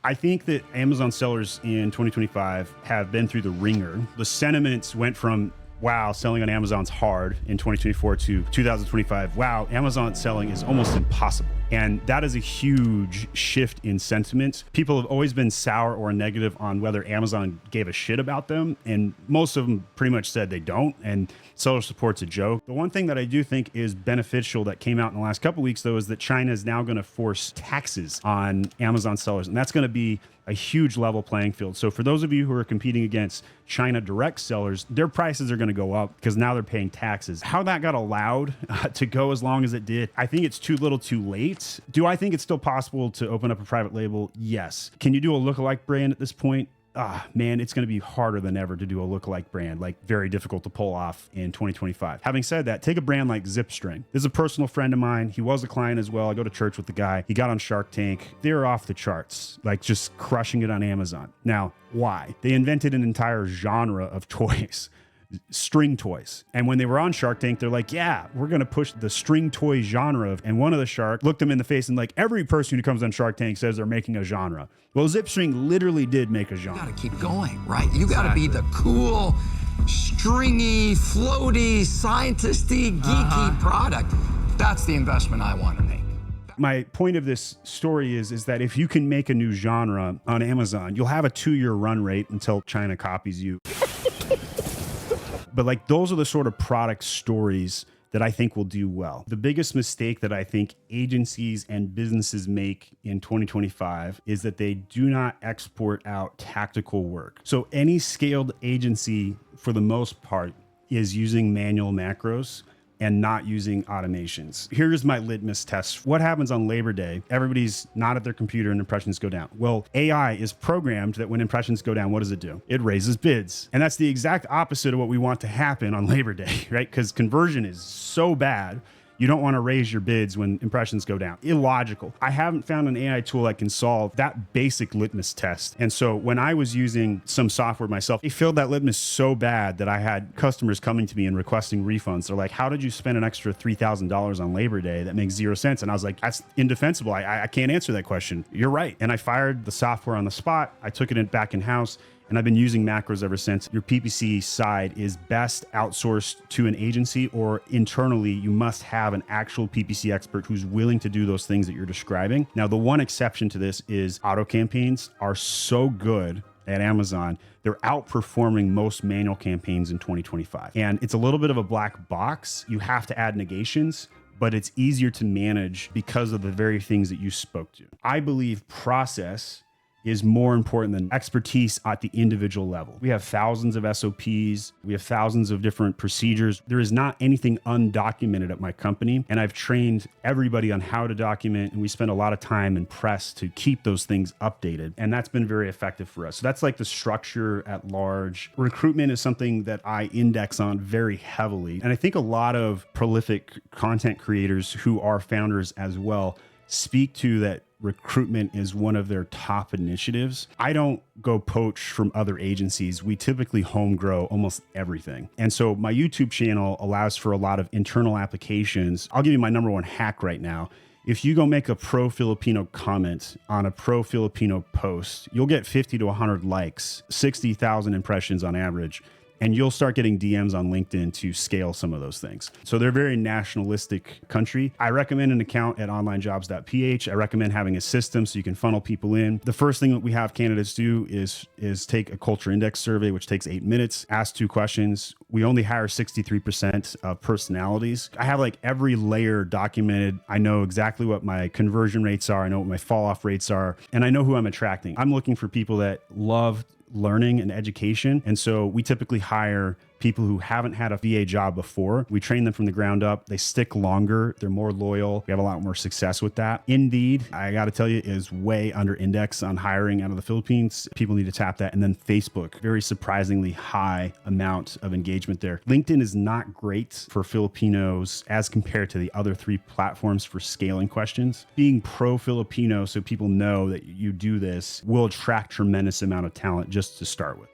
I think that Amazon sellers in 2025 have been through the ringer. The sentiments went from, wow, selling on Amazon's hard in 2024 to 2025. Wow, Amazon selling is almost impossible. And that is a huge shift in sentiment. People have always been sour or negative on whether Amazon gave a shit about them. And most of them pretty much said they don't. And seller support's a joke. The one thing that I do think is beneficial that came out in the last couple of weeks, though, is that China is now going to force taxes on Amazon sellers. And that's going to be a huge level playing field. So for those of you who are competing against China direct sellers, their prices are going to go up because now they're paying taxes. How that got allowed to go as long as it did, I think it's too little too late. Do I think it's still possible to open up a private label? Yes. Can you do a lookalike brand at this point? Man, it's going to be harder than ever to do a lookalike brand, like very difficult to pull off in 2025. Having said that, take a brand like Zipstring. This is a personal friend of mine. He was a client as well. I go to church with the guy. He got on Shark Tank. They're off the charts, like just crushing it on Amazon. Now, why? They invented an entire genre of toys. String toys. And when they were on Shark Tank, they're like, yeah, we're going to push the string toy genre. And one of the shark looked them in the face and like, every person who comes on Shark Tank says they're making a genre. Well, Zipstring literally did make a genre. You got to keep going, right? You got to be the cool, stringy, floaty, scientisty, geeky product. That's the investment I want to make. My point of this story is that if you can make a new genre on Amazon, you'll have a 2-year run rate until China copies you. But like those are the sort of product stories that I think will do well. The biggest mistake that I think agencies and businesses make in 2025 is that they do not export out tactical work. So any scaled agency, for the most part, is using manual macros and not using automations. Here's my litmus test. What happens on Labor Day? Everybody's not at their computer and impressions go down. Well, AI is programmed that when impressions go down, what does it do? It raises bids. And that's the exact opposite of what we want to happen on Labor Day, right? Because conversion is so bad. You don't want to raise your bids when impressions go down. Illogical. I haven't found an AI tool that can solve that basic litmus test. And so when I was using some software myself, it failed that litmus so bad that I had customers coming to me and requesting refunds. They're like, how did you spend an extra $3,000 on Labor Day? That makes 0 sense. And I was like, that's indefensible. I can't answer that question. You're right. And I fired the software on the spot. I took it back in-house. And I've been using macros ever since. Your PPC side is best outsourced to an agency, or internally, you must have an actual PPC expert who's willing to do those things that you're describing. Now, the one exception to this is auto campaigns are so good at Amazon. They're outperforming most manual campaigns in 2025. And it's a little bit of a black box. You have to add negations, but it's easier to manage because of the very things that you spoke to. I believe process is more important than expertise at the individual level. We have thousands of SOPs. We have thousands of different procedures. There is not anything undocumented at my company. And I've trained everybody on how to document. And we spend a lot of time in press to keep those things updated. And that's been very effective for us. So that's like the structure at large. Recruitment is something that I index on very heavily. And I think a lot of prolific content creators who are founders as well speak to that recruitment is one of their top initiatives. I don't go poach from other agencies. We typically home grow almost everything. And so my YouTube channel allows for a lot of internal applications. I'll give you my number one hack right now. If you go make a pro-Filipino comment on a pro-Filipino post, you'll get 50 to 100 likes, 60,000 impressions on average. And you'll start getting DMs on LinkedIn to scale some of those things. So they're a very nationalistic country. I recommend an account at onlinejobs.ph. I recommend having a system so you can funnel people in. The first thing that we have candidates do is take a culture index survey, which takes 8 minutes, ask 2 questions. We only hire 63% of personalities. I have like every layer documented. I know exactly what my conversion rates are. I know what my fall off rates are, and I know who I'm attracting. I'm looking for people that love learning and education. And so we typically hire people who haven't had a VA job before. We train them from the ground up. They stick longer. They're more loyal. We have a lot more success with that. Indeed, I got to tell you, is way under index on hiring out of the Philippines. People need to tap that. And then Facebook, very surprisingly high amount of engagement there. LinkedIn is not great for Filipinos as compared to the other 3 platforms for scaling questions. Being pro-Filipino so people know that you do this will attract tremendous amount of talent just to start with.